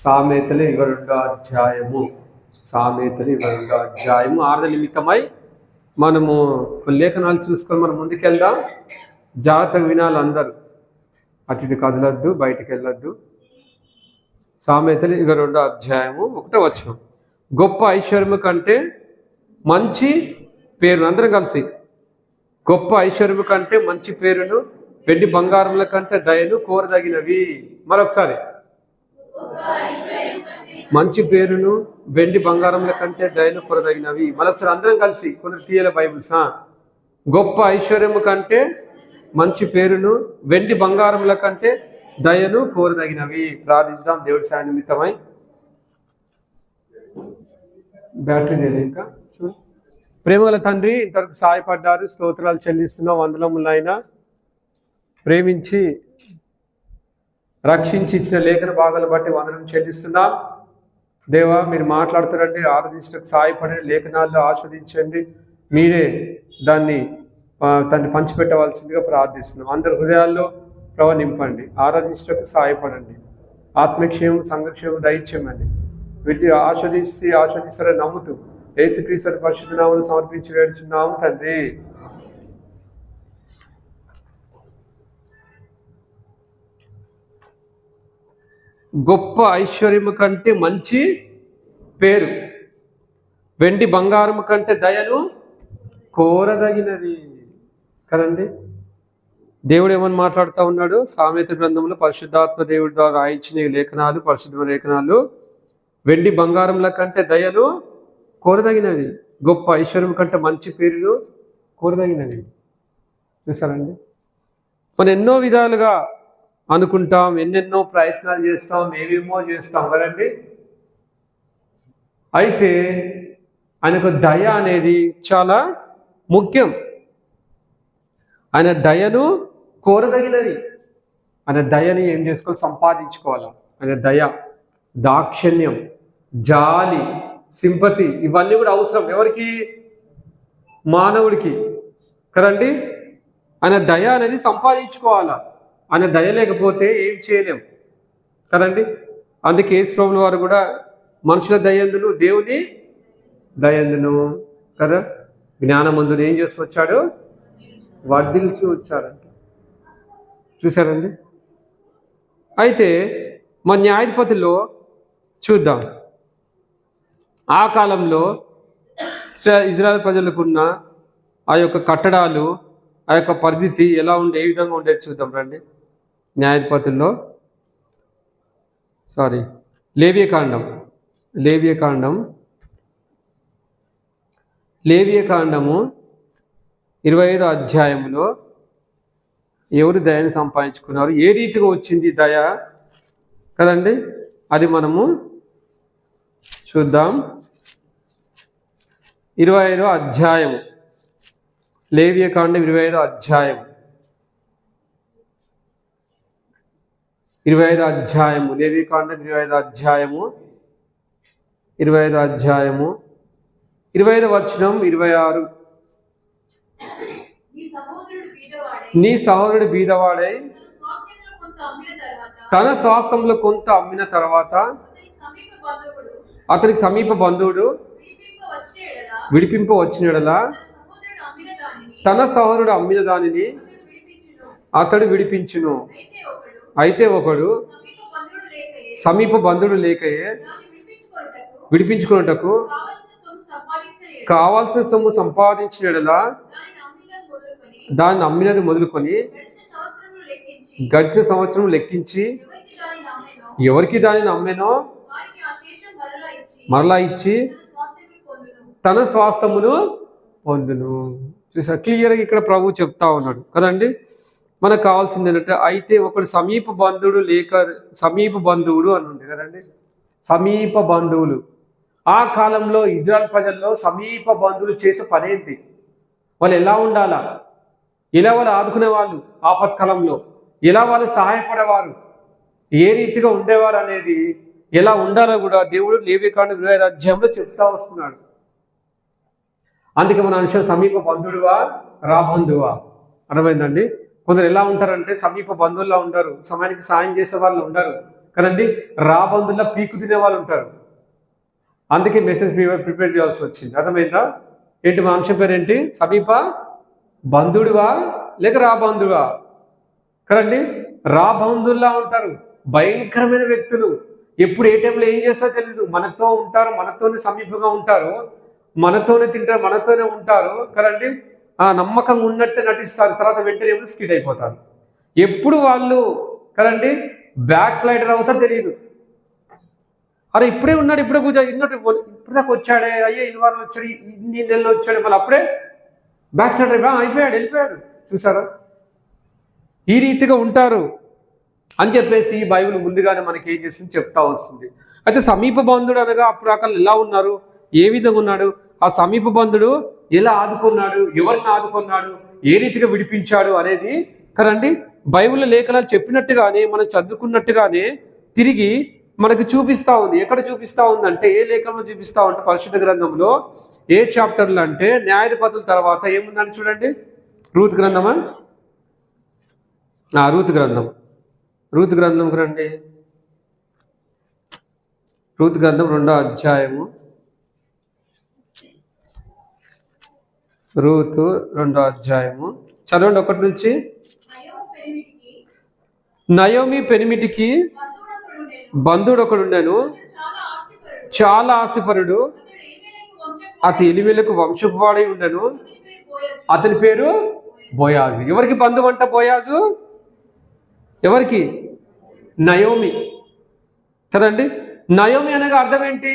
సామెతలు 22వ అధ్యాయము సామెతలు 22వ అధ్యాయము ఆరాధన నిమిత్తమై మనము లేఖనాలు చూసుకొని మనం ముందుకెళ్దాం. జాగ్రత్తగా వినాలి అందరూ, అటు ఇటు కదలొద్దు, బయటికి వెళ్ళొద్దు. సామెతలు 22వ అధ్యాయము 1వ వచనం. గొప్ప ఐశ్వర్యము కంటే మంచి పేరును, అందరం కలిసి, గొప్ప ఐశ్వర్యము కంటే మంచి పేరును, వెండి బంగారముల కంటే దయను కోరదగినవి. మరొకసారి, మంచి పేరును వెండి బంగారముల కంటే దయను కోరదగినవి. మరొకసారి అందరం కలిసి కొన్ని తీయల బైబిల్స్. గొప్ప ఐశ్వర్యము కంటే మంచి పేరును వెండి బంగారముల కంటే దయను కోరదగినవి. ప్రార్థిస్తాం దేవుడి సాయ నిమిత్తమై. బ్యాటరీ లేదు ఇంకా. ప్రేమగల తండ్రి, ఇంతవరకు సహాయపడ్డారు, స్తోత్రాలు చెల్లిస్తున్నాం. వందనములైనా ప్రేమించి రక్షించి ఇచ్చిన లేఖన భాగాలు బట్టి వందనం చెల్లిస్తున్నాం. దేవా, మీరు మాట్లాడుతారంటే ఆరాధించడానికి సహాయపడే లేఖనాల్లో ఆస్వాదించండి. మీరే దాన్ని పంచిపెట్టవలసిందిగా ప్రార్థిస్తున్నాం. అందరి హృదయాల్లో ప్రభు నింపండి, ఆరాధించడానికి సహాయపడండి. ఆత్మక్షేమం సంఘక్షేమం దయచేయమండి. వీటి ఆస్వాదిస్తారని నమ్ముతూ యేసుక్రీస్తు పరిశుద్ధ నామమును సమర్పించి వేడుచున్నాము తండ్రి. గొప్ప ఐశ్వర్యము కంటే మంచి పేరు, వెండి బంగారము కంటే దయను కోరదగినది కదండి. దేవుడు ఏమని మాట్లాడుతూ ఉన్నాడు? సామెత గ్రంథంలో పరిశుద్ధాత్మ దేవుడి ద్వారా రాయించిన లేఖనాలు, పరిశుద్ధ లేఖనాలు, వెండి బంగారముల కంటే దయను కోరదగినది, గొప్ప ఐశ్వర్యం కంటే మంచి పేరును కోరదగినది. చూసారండి, మనం ఎన్నో విధాలుగా అనుకుంటాం, ఎన్నెన్నో ప్రయత్నాలు చేస్తాం, ఏమేమో చేస్తాం కదండి. అయితే ఆయనకు దయ అనేది చాలా ముఖ్యం. ఆయన దయను కోరదగినది. ఆయన దయని ఏం చేసుకోవాలి? సంపాదించుకోవాలి. ఆయన దయ, దాక్షిణ్యం, జాలి, సింపతి, ఇవన్నీ కూడా అవసరం. ఎవరికి? మానవుడికి కదండి. ఆయన దయ అనేది సంపాదించుకోవాలా. ఆయన దయ లేకపోతే ఏం చేయలేం కదండి. అందుకే యేసు ప్రభువుల వారు కూడా మనుషుల దయందును దేవుని దయందును కదా, జ్ఞానమందును ఏం చేస్తూ వచ్చాడు? వర్ధిల్చి వచ్చాడంట. చూసారండి. అయితే మన న్యాయాధిపతిలో చూద్దాం. ఆ కాలంలో ఇజ్రాయెల్ ప్రజలకున్న ఆ యొక్క కట్టడాలు, ఆ యొక్క పరిస్థితి ఎలా ఉండే, ఏ విధంగా ఉండేది చూద్దాం రండి. న్యాయాధిపతుల్లో లేవియకాండం 25వ అధ్యాయంలో ఎవరు దయని సంపాదించుకున్నారు, ఏ రీతిగా వచ్చింది దయ కదండి, అది మనము చూద్దాం. 25వ అధ్యాయము, లేవియకాండం 25వ అధ్యాయం, 25వ అధ్యాయము, లేవియకాండం 25వ అధ్యాయము, 25వ అధ్యాయము 25వ వచనం 26. నీ సహోదరుడు బీదవాడై తన స్వాస్థ్యంలో కొంత అమ్మిన తర్వాత అతనికి సమీప బంధువుడు విడిపింప వచ్చినడలా తన సహోదరుడు అమ్మిన దానిని అతడు విడిపించును. అయితే ఒకడు సమీప బంధువుడు లేకయే విడిపించుకున్నటకు కావాల్సిన సొమ్ము సంపాదించినడలా దాన్ని అమ్మినది మొదలుకొని గడిచిన సంవత్సరం లెక్కించి ఎవరికి దానిని అమ్మేనో మరలా ఇచ్చి తన స్వాస్థ్యమును పొందును. చూసారు క్లియర్గా ఇక్కడ ప్రభు చెప్తా ఉన్నాడు కదండి. మనకు కావాల్సింది ఏంటంటే, అయితే ఒకడు సమీప బంధువుడు అని ఉంది కదండి. సమీప బంధువులు ఆ కాలంలో ఇజ్రాయెల్ ప్రజల్లో సమీప బంధువులు చేసే పనేంటి? వాళ్ళు ఎలా ఉండాలా, ఎలా వాళ్ళు ఆదుకునే వాళ్ళు, ఆపత్కాలంలో ఎలా వాళ్ళు సహాయపడేవారు, ఏ రీతిగా ఉండేవారు అనేది, ఎలా ఉండాలో కూడా దేవుడు లేవియకాండం 25వ అధ్యాయంలో చెప్తా వస్తున్నాడు. అందుకే మన అంశం సమీప బంధువుడువా రాబంధువా అర్థమైందండి. కొందరు ఎలా ఉంటారంటే సమీప బంధువుల్లో ఉంటారు, సమయానికి సాయం చేసే వాళ్ళు ఉండరు, కదండి. రాబందుల్లో పీకు తినే వాళ్ళు ఉంటారు. అందుకే మెసేజ్ ప్రిపేర్ చేయాల్సి వచ్చింది. అర్థమైందా? ఏంటి మా అంశం పేరు ఏంటి? సమీప బంధుడువా లేక రాబంధువా? కదండి. రాబంధుల్లా ఉంటారు, భయంకరమైన వ్యక్తులు. ఎప్పుడు ఏ టైంలో ఏం చేస్తారో తెలీదు. మనతో ఉంటారు, మనతోనే సమీపంగా ఉంటారు, మనతోనే తింటారు, మనతోనే ఉంటారు కదండి. నమ్మకంగా ఉన్నట్టు నటిస్తారు, తర్వాత వెంటనే ఎప్పుడు స్కిడ్ అయిపోతారు. ఎప్పుడు వాళ్ళు కదండి బ్యాక్ స్లైడర్ అవుతారో తెలియదు. అరే ఇప్పుడే ఉన్నాడు, ఇప్పుడే కూర్చో ఇన్నట్టు ఇప్పుడు దాకా వచ్చాడే, అయ్యే ఇన్ని వారాలు వచ్చాడు, ఇన్ని నెలలు వచ్చాడు, మళ్ళీ అప్పుడే బ్యాక్ స్లైడర్ అయిపోయాడు, వెళ్ళిపోయాడు. చూసారా? ఈ రీతిగా ఉంటారు అని చెప్పేసి బైబిల్ ముందుగానే మనకి ఏం చేసింది చెప్తా వస్తుంది. అయితే సమీప బంధుడు అనగా అప్పుడు అక్కడ ఎలా ఉన్నారు, ఏ విధంగా ఉన్నాడు, ఆ సమీప బంధుడు ఎలా ఆదుకున్నాడు, ఎవరిని ఆదుకున్నాడు, ఏ రీతిగా విడిపించాడు అనేది కదండి బైబిల్ లేఖనాలు చెప్పినట్టుగానే మనం చదువుకున్నట్టుగానే తిరిగి మనకు చూపిస్తూ ఉంది. ఎక్కడ చూపిస్తూ ఉందంటే, ఏ లేఖనంలో చూపిస్తూ ఉంటే పరిశుద్ధ గ్రంథంలో ఏ చాప్టర్లు అంటే న్యాయాధిపతుల తర్వాత ఏముందని చూడండి. రూతు గ్రంథమా? రూతు గ్రంథంకి రండి. రూతు గ్రంథం 2వ అధ్యాయము. రూతు 2వ అధ్యాయము చదవండి 1 నుంచి. నయోమి పెనిమిటికి బంధుడు ఒకడు ఉండెను, చాలా ఆస్తిపరుడు, అతని ఎలిమెలకు వంశపు వాడై ఉండెను, అతని పేరు బోయాజు. ఎవరికి బంధువు అంట బోయాజు? ఎవరికి? నయోమి కదండి. నయోమి అనగా అర్థం ఏంటి?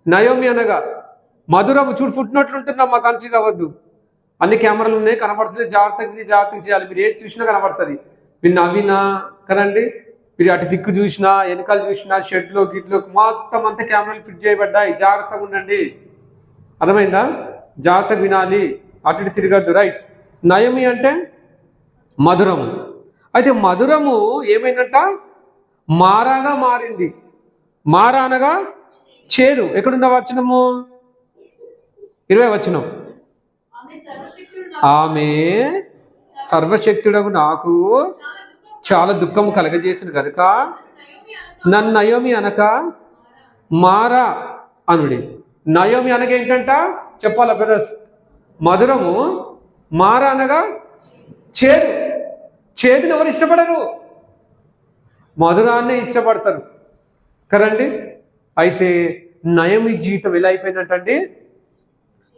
నయోమి అనగా మధురము. చూడు, ఫుట్నోట్లుంటున్నా, మా కన్ఫ్యూజ్ అవ్వద్దు. అన్ని కెమెరాలు ఉన్నాయి, కనబడుతుంది, జాగ్రత్తగా చేయాలి. మీరు ఏది చూసినా కనబడుతుంది. మీరు నవ్వినా కదండి, మీరు అటు దిక్కు చూసినా, వెనకాల చూసినా, షెడ్లో గిట్లోకి మొత్తం అంతా కెమెరాలు ఫిట్ చేయబడ్డాయి. జాగ్రత్తగా ఉండండి, అర్థమైందా? జాగ్రత్తగా వినాలి, అటు ఇటు తిరగద్దు. రైట్. నయోమి అంటే మధురము. అయితే మధురము ఏమైందంట? మారాగా మారింది. మారా అనగా చేదు. ఎక్కడున్న వచనము? 20వ వచనం. ఆమె సర్వశక్తుడకు నాకు చాలా దుఃఖం కలగజేసిన కనుక నన్ను నయోమి అనక మారా అనుడి. నయోమి అనగా ఏంటంట చెప్పాలా బ్రదర్స్? మధురము. మారా అనగా చేదు. చేదుని ఎవరు ఇష్టపడరు? మధురాన్నే ఇష్టపడతారు కదండి. అయితే నయోమి జీవితం ఎలా అయిపోయిందంటండి?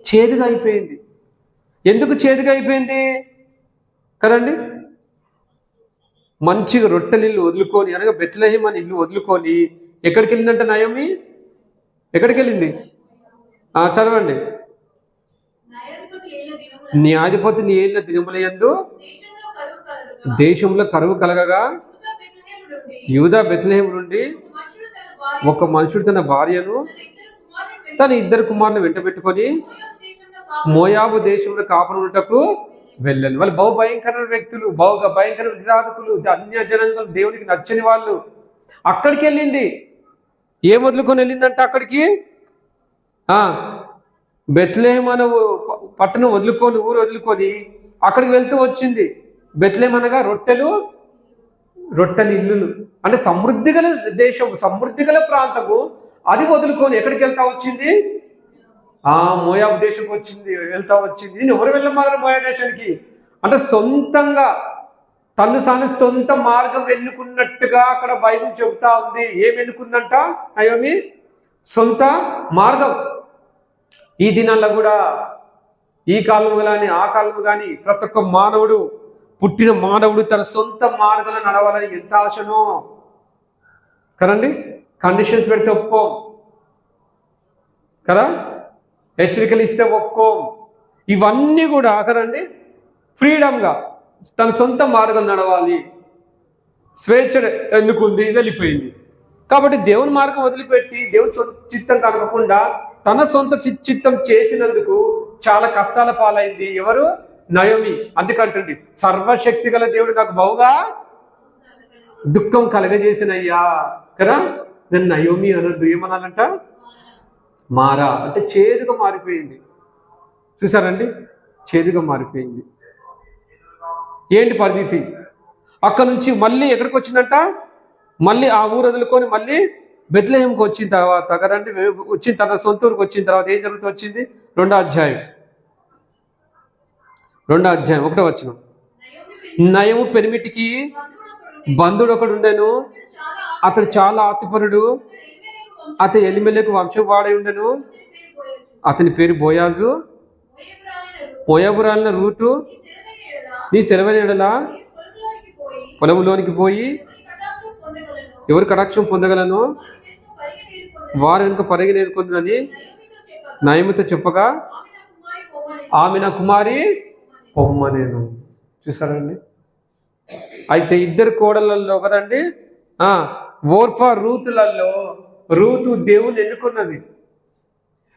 చేదుగా అయిపోయింది. ఎందుకు చేదుగా అయిపోయింది కదండి? మంచిగా రొట్టెలు ఇల్లు వదులుకొని, అనగా బెత్లెహేమ్ అని ఇల్లు వదులుకొని ఎక్కడికి వెళ్ళిందంట నయోమి? ఎక్కడికి వెళ్ళింది? చదవండి. న్యాయాధిపతి ఏళ్ళ దినములయందు దేశంలో కరువు కలగగా యూదా బెత్లెహేమ్ నుండి ఒక మనుషుడు తన భార్యను తన 2 కుమారులను వెంట పెట్టుకొని మోయాబు దేశంలో కాపునుటకు వెళ్ళాను. వాళ్ళు బహు భయంకరమైన వ్యక్తులు, భయంకర విగ్రహాధికులు, అన్య జనాంగం, దేవునికి నచ్చని వాళ్ళు. అక్కడికి వెళ్ళింది. ఏం వదులుకొని వెళ్ళిందంట? అక్కడికి బెత్లెహేమ్ అనే పట్టణం వదులుకొని, ఊరు వదులుకొని అక్కడికి వెళ్తూ వచ్చింది. బెత్లెహేమ్ అనగా రొట్టెలు ఇల్లులు, అంటే సమృద్ధి గల దేశం, సమృద్ధి గల ప్రాంతము. అది వదులుకొని ఎక్కడికి వెళ్తా వచ్చింది? మోయాబు దేశంకి వెళ్తా వచ్చింది. నేను ఎవరు వెళ్ళమన్నారు మోయాబు దేశానికి? అంటే సొంతంగా తను సొంత మార్గం ఎన్నుకున్నట్టుగా అక్కడ బైబిల్ చెబుతా ఉంది. ఏం ఎన్నుకుందంట నయోమి? సొంత మార్గం. ఈ దినాల్లో కూడా, ఈ కాలం కానీ ఆ కాలం కానీ, ప్రతి ఒక్క మానవుడు, పుట్టిన మానవుడు తన సొంత మార్గంలో నడవాలని ఎంత ఆశనో కదండి. కండిషన్స్ పెడితే ఒప్పుకోం కదా, హెచ్చరికలు ఇస్తే ఒప్పుకోం. ఇవన్నీ కూడా కదండి ఫ్రీడమ్గా తన సొంత మార్గం నడవాలి. స్వేచ్ఛ ఎన్నుకుంది, వెళ్ళిపోయింది. కాబట్టి దేవుని మార్గం వదిలిపెట్టి దేవుని చిత్తం కనుకోకుండా తన సొంత చిత్తం చేసినందుకు చాలా కష్టాల పాలైంది. ఎవరు? నయోమి. అందుకంటుంది, సర్వశక్తి గల దేవుడు నాకు బహుగా దుఃఖం కలగజేసినయ్యా కదా. నేను నయోమి అనద్దు, ఏమనాలంట? మారా. అంటే చేదుగా మారిపోయింది. చూసారండి, చేదుగా మారిపోయింది. ఏంటి పరిస్థితి? అక్కడ నుంచి మళ్ళీ ఎక్కడికి వచ్చిందంట? మళ్ళీ ఆ ఊరు వదులుకొని మళ్ళీ బెత్లెహేంకి వచ్చిన తర్వాత కదండి, వచ్చిన తన సొంత ఊరికి వచ్చిన తర్వాత ఏం జరుగుతూ వచ్చింది? 2వ అధ్యాయం 1వ వచనం. నయము పెనిమిటికి బంధుడు ఒకడు ఉండెను, అతడు చాలా ఆశపరుడు, అతడు ఎలిమెలెకు వంశం వాడై ఉండెను, అతని పేరు బోయాజు. మోయాబురాలిన రూతు నీ సెలవైన యెడల పొలములోనికి పోయి ఎవరి కటాక్షం పొందగలను, వారు వెనుక పరిగి నేర్కొందని నయమితో చెప్పగా ఆమె నా కుమారి పొమ్మనేను. చూసారండి? అయితే ఇద్దరు కోడళ్ళల్లో కదండి, ఓర్ఫా రూతులలో రూతు దేవుని ఎన్నుకున్నది.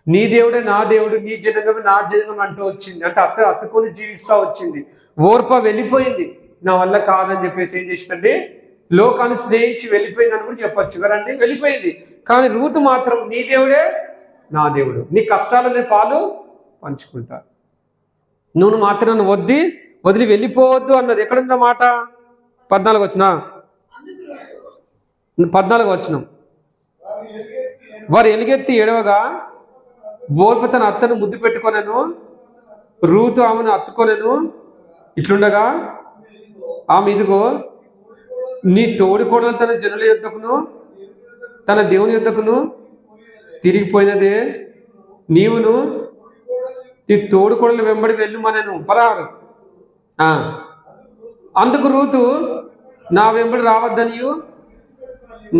నీ దేవుడే నా దేవుడు, నీ జనగం నా జనగం అంటూ వచ్చింది. అంటే అత్తుకొని జీవిస్తూ వచ్చింది. ఓర్ప వెళ్ళిపోయింది, నా వల్ల కాదని చెప్పేసి ఏం చేసిందండి, లోకాన్ని స్నేహించి వెళ్ళిపోయిందని కూడా చెప్పచ్చు కదండి, వెళ్ళిపోయింది. కానీ రూతు మాత్రం నీ దేవుడే నా దేవుడు, నీ కష్టాలని పాలు పంచుకుంటా, నువ్వు మాత్రం వదిలి వెళ్ళిపోవద్దు అన్నది. ఎక్కడుందా మాట? 14 వచనం. 14 వచనం. వారు ఎలుగెత్తి ఏడవగా ఓర్ప తన అత్తను ముద్దు పెట్టుకొనెను, రూతు ఆమెను అత్తుకొనెను. ఇట్లుండగా ఆమె ఇదిగో నీ తోడికోడలు తన జనుల యొద్దకును తన దేవుని యొద్దకును తిరిగిపోయినదే, నీవును నీ తోడికోడలు వెంబడి వెళ్ళుమనెను. 16. అందుకు రూతు నా వెంబడి రావద్దనియు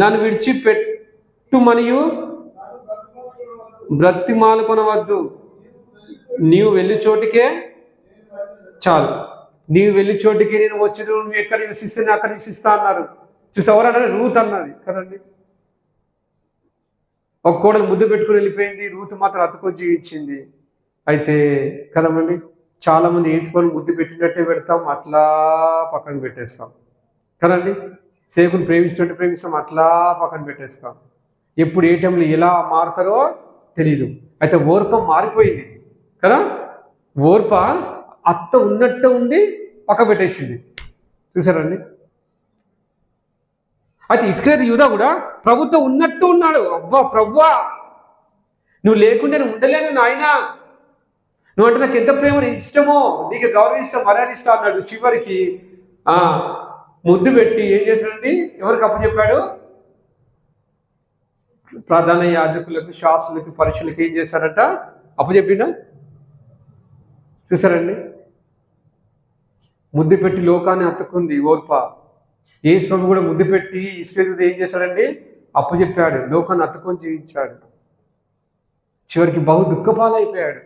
నన్ను విడిచిపెట్టుమనియు బ్రతిమాలు కొనవద్దు, నీవు వెళ్ళి చోటికే చాలు, నీవు వెళ్ళి చోటికి నేను వచ్చి నువ్వు ఎక్కడ నివసిస్తే నేను అక్కడ నివసిస్తా అన్నారు. చూసేవారన్నది రూత్ అన్నది కదండి. ఒక కోడలు ముద్దు పెట్టుకుని వెళ్ళిపోయింది, రూతు మాత్రం అతుకొని జీవించింది. అయితే కదమండి, చాలామంది వేసుకొని ముద్దు పెట్టినట్టే పెడతాం, అట్లా పక్కన పెట్టేస్తాం కదండి. సేకుని ప్రేమించినట్టు ప్రేమిస్తాం, అట్లా పక్కన పెట్టేస్తాం. ఎప్పుడు ఏ టైంలో ఎలా మారుతారో తెలీదు. అయితే ఓర్ప మారిపోయింది కదా, ఓర్ప అత్త ఉన్నట్టు ఉండి పక్క పెట్టేసింది. చూసారండి? అయితే ఇస్కరియోతు యూదా కూడా ప్రభుత్వం ఉన్నట్టు ఉన్నాడు. అబ్బా ప్రభువా, నువ్వు లేకుండా నేను ఉండలేను నాయనా, నువ్వు అంటే నాకు ఎంత ప్రేమ, నీ ఇష్టమో, నీకు గౌరవిస్తా మర్యాదిస్తా అన్నాడు. చివరికి ముద్దు పెట్టి ఏం చేశాడండి, ఎవరికి అప్పచెప్పాడు? ప్రధాన యాజకులకు, శాస్త్రులకు, పరీక్షలకు ఏం చేశారట, అప్పచెప్పిండా? చూసారండి? ముద్దు పెట్టి లోకాన్ని అత్తుకుంది ఓర్ప. యేసు ప్రభు కూడా ముద్దు పెట్టి ఇస్కరియోతు ఏం చేశాడండి, అప్పచెప్పాడు, లోకాన్ని అత్తుకొని జీవించాడు. చివరికి బహు దుఃఖపాలైపోయాడు.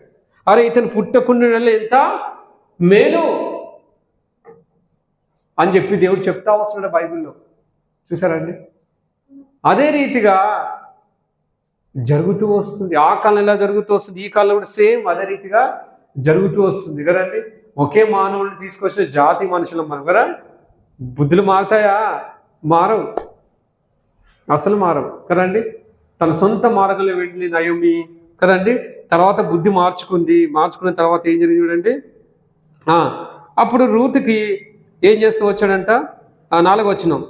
అరే ఇతను పుట్టకుండా ఎంత మేలు అని చెప్పి దేవుడు చెప్తా వస్తున్నాడు బైబిల్లో. చూసారండి? అదే రీతిగా జరుగుతూ వస్తుంది. ఆ కాలం ఎలా జరుగుతూ వస్తుంది, ఈ కాలంలో కూడా సేమ్ అదే రీతిగా జరుగుతూ వస్తుంది కదండి. ఒకే మానవుడిని తీసుకొచ్చిన జాతి మనుషులు మనం కదా. బుద్ధులు మారుతాయా? మారవు, అసలు మారవు కదండి. తన సొంత మార్గంలో వెళ్ళి నయోమి కదండి, తర్వాత బుద్ధి మార్చుకున్న తర్వాత ఏం జరిగింది చూడండి. అప్పుడు రూతుకి ఏం చేస్తూ వచ్చాడంట, 4వ వచనం.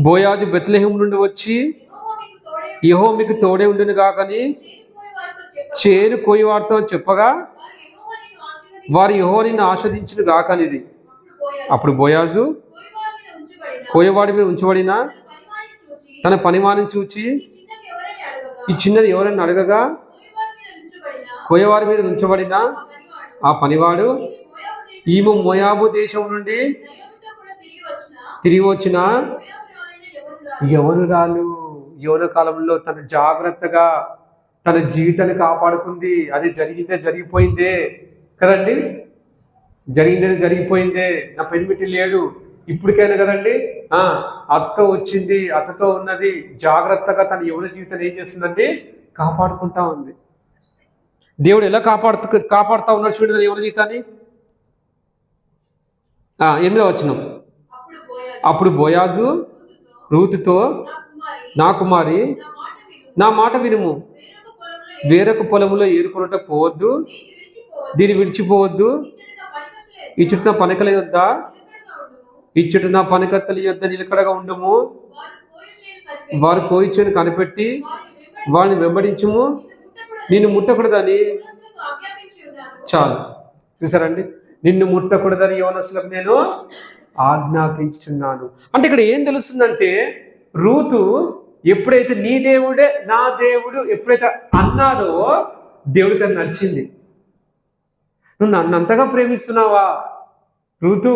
బోయాజు బెత్లెహేము నుండి వచ్చి యెహోవా మీకు తోడే ఉండును గాకని చేను కోయి వారితో చెప్పగా వారు యెహోవా నిన్ను ఆస్వాదించును గాకనిది. అప్పుడు బోయాజు కోయవాడి మీద ఉంచబడిన తన పనివాడిని చూచి ఈ చిన్నది ఎవరైనా అడగగా కోయవారి మీద ఉంచబడిన ఆ పనివాడు ఈమె మోయాబు దేశం నుండి తిరిగి వచ్చిన యవనురాలు. యవన కాలంలో తన జాగ్రత్తగా తన జీవితాన్ని కాపాడుకుంది. అది జరిగిపోయిందే కదండి, జరిగిపోయిందే. నా పెనిమిటి లేడు, ఇప్పటికైనా కదండి అతతో వచ్చింది, అతతో ఉన్నది, జాగ్రత్తగా తన యవన జీవితాన్ని ఏం చేస్తుందండి, కాపాడుకుంటా ఉంది. దేవుడు ఎలా కాపాడుతా ఉన్నాడు చూడండి తన యవన జీవితాన్ని. 8వ వచనం. అప్పుడు బోయాజు రూతుతో నా కుమారి నా మాట వినుము, వేరొక పొలంలో ఏరుకొనుట పోవద్దు, దీన్ని విడిచిపోవద్దు, ఈ చుట్టూ పనికల యొద్ద ఇచ్చట నా పనికత్తెల యొద్ద నిలకడగా ఉండము. వారు కోయిచేను కనిపెట్టి వారిని వెంబడించుము. నిన్ను ముట్టకూడదని. చాలు, చూసారండి, నిన్ను ముట్టకూడదని యవనస్తులకు నేను ఆజ్ఞాపించుచున్నాను. అంటే ఇక్కడ ఏం తెలుస్తుందంటే, రూతు ఎప్పుడైతే నీ దేవుడే నా దేవుడు ఎప్పుడైతే అన్నాదో దేవుడికి అది నచ్చింది. నువ్వు నన్ను అంతగా ప్రేమిస్తున్నావా రూతు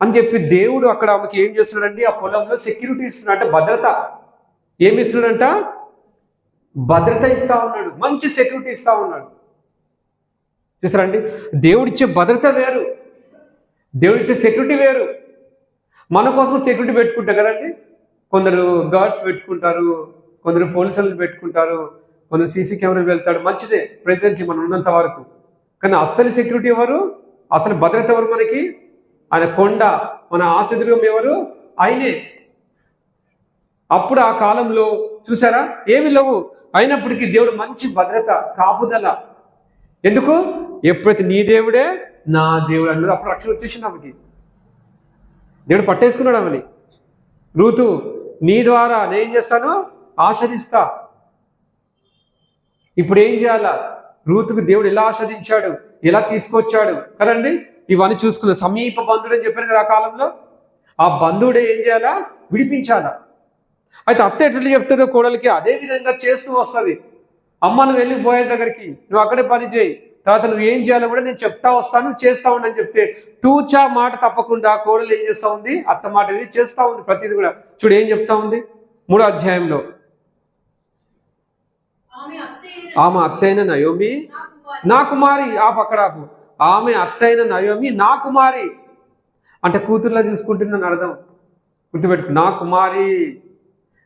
అని చెప్పి దేవుడు అక్కడ ఆమెకి ఏం చేస్తున్నాడండి, ఆ పొలంలో సెక్యూరిటీ ఇస్తున్నాడు. అంటే భద్రత. ఏమి ఇస్తున్నాడంట? భద్రత ఇస్తా ఉన్నాడు, మంచి సెక్యూరిటీ ఇస్తా ఉన్నాడు. చూసారండి, దేవుడిచ్చే భద్రత వేరు, దేవుడిచ్చే సెక్యూరిటీ వేరు. మన కోసం సెక్యూరిటీ పెట్టుకుంటారు కదండి. కొందరు గార్డ్స్ పెట్టుకుంటారు, కొందరు పోలీసులు పెట్టుకుంటారు, కొందరు సీసీ కెమెరాలు వెళ్తాడు. మంచిదే ప్రెసిడెంట్కి మనం ఉన్నంత వరకు. కానీ అస్సలు సెక్యూరిటీ ఎవరు, అసలు భద్రత ఎవరు మనకి? ఆయన కొండ, మన ఆశ్రయం ఎవరు? ఆయనే. అప్పుడు ఆ కాలంలో చూసారా ఏమి లేవు, అయినప్పటికీ దేవుడు మంచి భద్రత, కాపుదల. ఎందుకు? ఎప్పుడైతే నీ దేవుడే నా దేవుడు అన్నది అప్పుడు రక్షణ వచ్చేసింది ఆమెకి. దేవుడు పట్టేసుకున్నాడు ఆమెని. రూతు, నీ ద్వారా నేను చేస్తాను, ఆశ్రదిస్తా. ఇప్పుడు ఏం చేయాలా? రూతుకు దేవుడు ఎలా ఆశ్రదించాడు, ఎలా తీసుకొచ్చాడు కదండి, ఇవన్నీ చూసుకున్న సమీప బంధుడు అని చెప్పారు కదా ఆ కాలంలో. ఆ బంధువుడే ఏం చేయాలా? విడిపించాలా. అయితే అత్త ఎట్లా చెప్తుందో కోడలికి అదే విధంగా చేస్తూ వస్తుంది. అమ్మ నువ్వు వెళ్ళి బోయజ్ దగ్గరికి, నువ్వు అక్కడే పని చేయి, తర్వాత నువ్వు ఏం చేయాలో కూడా నేను చెప్తా వస్తాను, చేస్తా ఉండని చెప్తే తూచా మాట తప్పకుండా కోడలు ఏం చేస్తూ ఉంది? అత్త మాట చేస్తూ ఉంది ప్రతిదీ కూడా. చూడు ఏం చెప్తా ఉంది 3వ అధ్యాయంలో. ఆమె అత్తైన నయోమి నా కుమారి. పక్కడాపు. ఆమె అత్తైన నయోమి నా కుమారి అంటే కూతుర్లా చూసుకుంటుందని అర్థం. గుర్తుపెట్టుకు, నా కుమారి,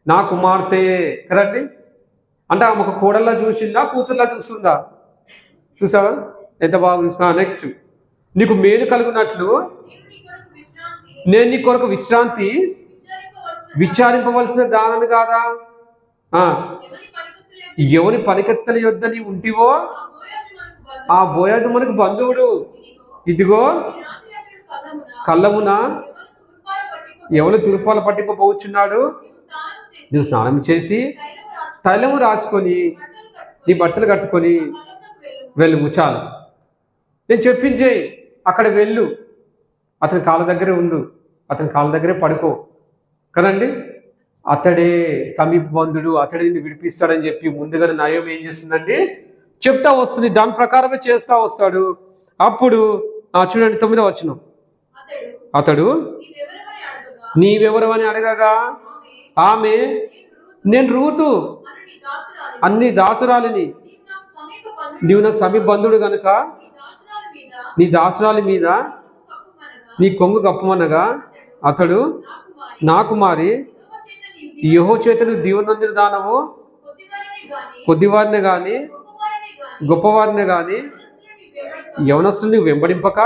నా కుమార్తె కదండి. అంటే ఆమె ఒక కోడల్లా చూసిందా, కూతుర్లా చూస్తుందా? చూసావా ఎంత బాగా చూసా. నెక్స్ట్, నీకు మేలు కలుగునట్లు నేను నీ కొరకు విశ్రాంతి విచారింపవలసిన దానని కాదా? ఎవని పనికత్తెల యొద్ద నీ ఉంటివో ఆ బోయాజు మనకు బంధువుడు. ఇదిగో కళ్ళమున ఎవరు తురుపాలు పట్టింపబోచున్నాడు. నువ్వు స్నానం చేసి తైలము రాచుకొని నీ బట్టలు కట్టుకొని వెళ్ళు. చాలు, నేను చెప్పించేయి. అక్కడ వెళ్ళు, అతని కాళ్ళ దగ్గరే ఉండు, అతని కాళ్ళ దగ్గరే పడుకో కదండి. అతడే సమీప బంధుడు, అతడే నిన్ను విడిపిస్తాడని చెప్పి ముందుగానే నయం ఏం చేస్తుందండి, చెప్తా వస్తుంది. దాని ప్రకారమే చేస్తా వస్తాడు. అప్పుడు చూడండి 9వ వచనం. అతడు నీవెవరు అని అడగగా ఆమె నేను రూతు అన్ని దాసురాలిని, నీవు నాకు సమీప బంధుడు కనుక నీ దాసురాలి మీద నీ కొంగు కప్పమనగా అతడు నా కుమారి, యెహోవా చేత నువ్వు దీవెనొందిన దానవు, కొద్దివారిని గాని గొప్పవారిని గాని యవనస్తుల్ని వెంబడింపక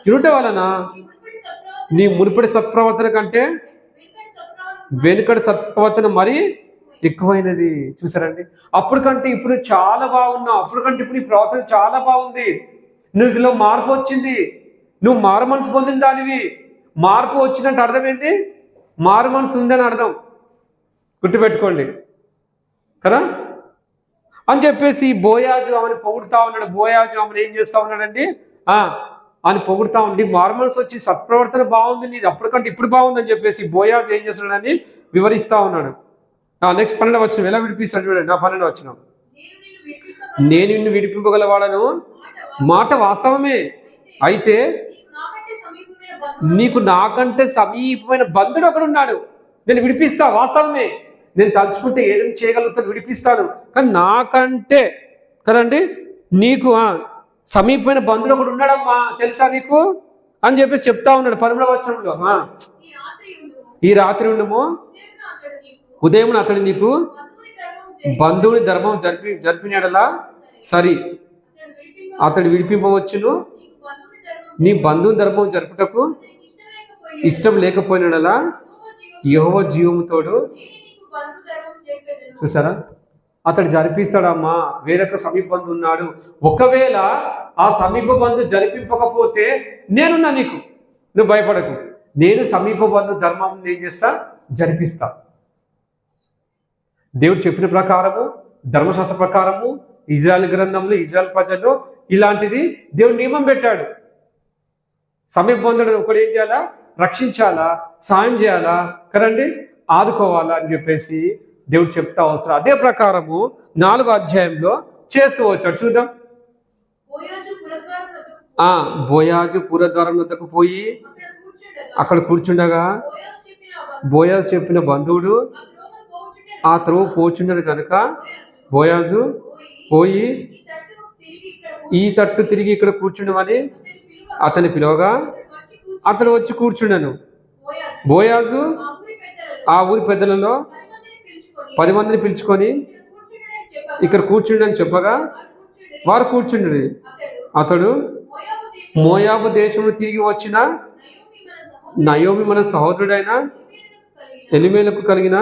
తిరుట వలన నీ మునుపటి సత్ప్రవర్తన కంటే వెనుకటి సత్ప్రవర్తన మరీ ఎక్కువైనది. చూసారండి, అప్పుడు కంటే ఇప్పుడు చాలా బాగున్నావు, అప్పుడు కంటే ఇప్పుడు ఈ ప్రవర్తన చాలా బాగుంది, నువ్వులో మార్పు వచ్చింది, నువ్వు మారు మనసు పొందిన దానివి. మార్పు వచ్చినట్టు అర్థం ఏంటి? మారు మనసు ఉందని అర్థం. గుర్తుపెట్టుకోండి కదా అని చెప్పేసి బోయాజు ఆమెను పొగుడుతా ఉన్నాడు. బోయాజు ఆమెను ఏం చేస్తా ఉన్నాడండి, అని పొగుడుతా ఉండి మారు మనసు వచ్చి సత్ప్రవర్తన బాగుంది నీది, అప్పటికంటే ఇప్పుడు బాగుందని చెప్పేసి బోయాజు ఏం చేస్తున్నాడని వివరిస్తా ఉన్నాడు. నెక్స్ట్ 12వ వచనం ఎలా విడిపిస్తాడు చూడండి. 12వ వచనం, నేను నిన్ను విడిపింపగలవాడను మాట వాస్తవమే, అయితే నీకు నాకంటే సమీపమైన బంధుడు ఒకడున్నాడు. నేను విడిపిస్తా, వాస్తవమే, నేను తలుచుకుంటే ఏదైనా చేయగలుగుతాను, విడిపిస్తాను. కానీ నాకంటే కదండి నీకు సమీపమైన బంధుడు ఒకడు ఉన్నాడమ్మా, తెలుసా నీకు అని చెప్పేసి చెప్తా ఉన్నాడు 13వ వచనంలో. ఈ రాత్రి ఉండము, ఉదయం అతడు నీకు బంధువుని ధర్మం జరిపినాడలా సరి, అతడు విడిపింపవచ్చును. నీ బంధువుని ధర్మం జరుపుటకు ఇష్టం లేకపోయినాడలా యెహోవా జీవముతోడు. చూసారా, అతడు జరిపిస్తాడమ్మా. వేరొక సమీప బంధు ఉన్నాడు. ఒకవేళ ఆ సమీప బంధు జరిపింపకపోతే నేనున్నా నీకు, నువ్వు భయపడకు. నేను సమీప బంధు ధర్మం ఏం చేస్తా, జరిపిస్తా. దేవుడు చెప్పిన ప్రకారము, ధర్మశాస్త్ర ప్రకారము, ఇజ్రాయెల్ గ్రంథంలో, ఇజ్రాయెల్ ప్రజల్లో ఇలాంటిది దేవుడు నియమం పెట్టాడు. సమీప బంధువుడు ఒకడు ఏం చేయాలా, రక్షించాలా, సాయం చేయాలా కదండి, ఆదుకోవాలా అని చెప్పేసి దేవుడు చెప్తా వస్తారు. అదే ప్రకారము 4వ అధ్యాయంలో చేస్తూ వచ్చాడు. చూద్దాం. బోయాజు పురద్వారం వద్దకు పోయి అక్కడ కూర్చుండగా బోయాజు చెప్పిన బంధువుడు ఆ త్రోవ పోచుండను కనుక బోయాజు పోయి ఈ తట్టు తిరిగి ఇక్కడ కూర్చుండమని అతని పిలవగా అతను వచ్చి కూర్చుండను. బోయాజు ఆ ఊరి పెద్దలలో 10 మందిని పిలుచుకొని ఇక్కడ కూర్చుండని చెప్పగా వారు కూర్చుండ్రి. అతడు మోయాబు దేశంలో తిరిగి వచ్చిన నయోమి మన సహోదరుడైన ఎలిమేలకు కలిగిన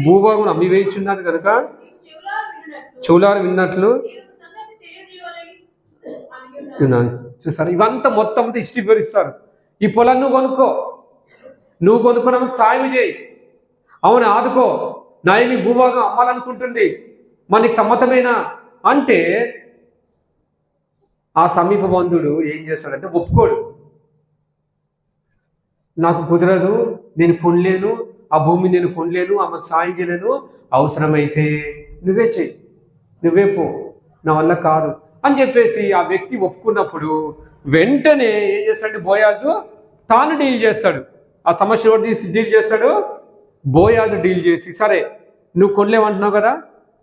భూభాగం అమ్మివేయుచున్నది కనుక చెవులారు విన్నట్లు. చూసారు, ఇవంతా మొత్తం అంతా హిస్టరీ వివరిస్తారు. ఈ పొలాన్ని నువ్వు కొనుక్కో నాకు సాయం చేయి, అవును ఆదుకో, నయోమి భూభాగం అమ్మాలనుకుంటుంది, మనకి సమ్మతమేనా అంటే ఆ సమీప బంధువుడు ఏం చేస్తాడంటే ఒప్పుకోడు. నాకు కుదరదు, నేను కొనలేను, ఆ భూమిని నేను కొనలేను, ఆమెకు సాయం చేయలేను, అవసరమైతే నువ్వే చెయ్యి, నువ్వే పో, నా వల్ల కాదు అని చెప్పేసి ఆ వ్యక్తి ఒప్పుకున్నప్పుడు వెంటనే ఏం చేస్తాడంటే బోయాజు తాను డీల్ చేస్తాడు. ఆ సమస్య డీల్ చేస్తాడు. బోయాజు డీల్ చేసి, సరే నువ్వు కొనలేమంటున్నావు కదా,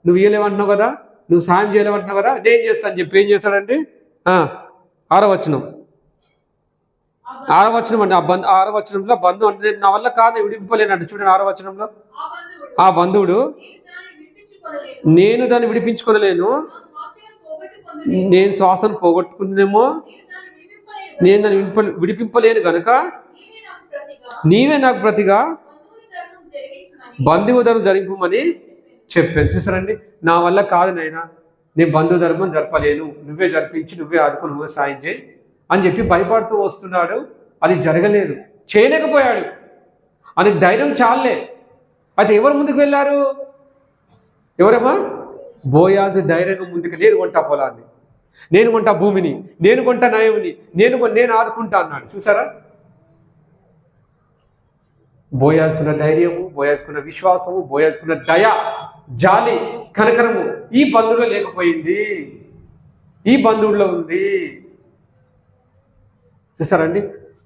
నువ్వు ఇయ్యలేమంటున్నావు కదా, నువ్వు సాయం చేయలేమంటున్నావు కదా, నేను చేస్తాను అని చెప్పి ఏం చేస్తాడంటే 6వ వచనం అండి. ఆ 6వ వచనంలో బంధువు అంటే నా వల్ల కాదు విడిపింపలేనంట. చూడండి 6వ వచనంలో, ఆ బంధువుడు నేను దాన్ని విడిపించుకోలేను, నేను శ్వాసను పోగొట్టుకుందేమో, నేను దాన్ని విడిపింపలేను కనుక నీవే నాకు ప్రతిగా బంధువు ధర్మం జరిపింపమని చెప్పాను. చూసారండి, నా వల్ల కాదు నాయనా, నేను బంధువు ధర్మం జరపలేను, నువ్వే జరిపించి, నువ్వే ఆదుకుని, నువ్వే సాయం చేయి అని చెప్పి భయపడుతూ వస్తున్నాడు. అది జరగలేదు, చేయలేకపోయాడు. అని ధైర్యం చాలే. అయితే ఎవరు ముందుకు వెళ్ళారు? ఎవరమ్మా? బోయాజు ధైర్యంగా ముందుకు, నేను కొంటా పొలాన్ని, నేను కొంటా భూమిని, నేను కొంటా నయముని, నేను ఆదుకుంటా అన్నాడు. చూసారా, బోయాజుకున్న ధైర్యము, బోయాజుకున్న విశ్వాసము, బోయాజుకున్న దయ, జాలి, కనకరము ఈ బంధువులో లేకపోయింది, ఈ బంధువుల్లో ఉంది. చూసారండి,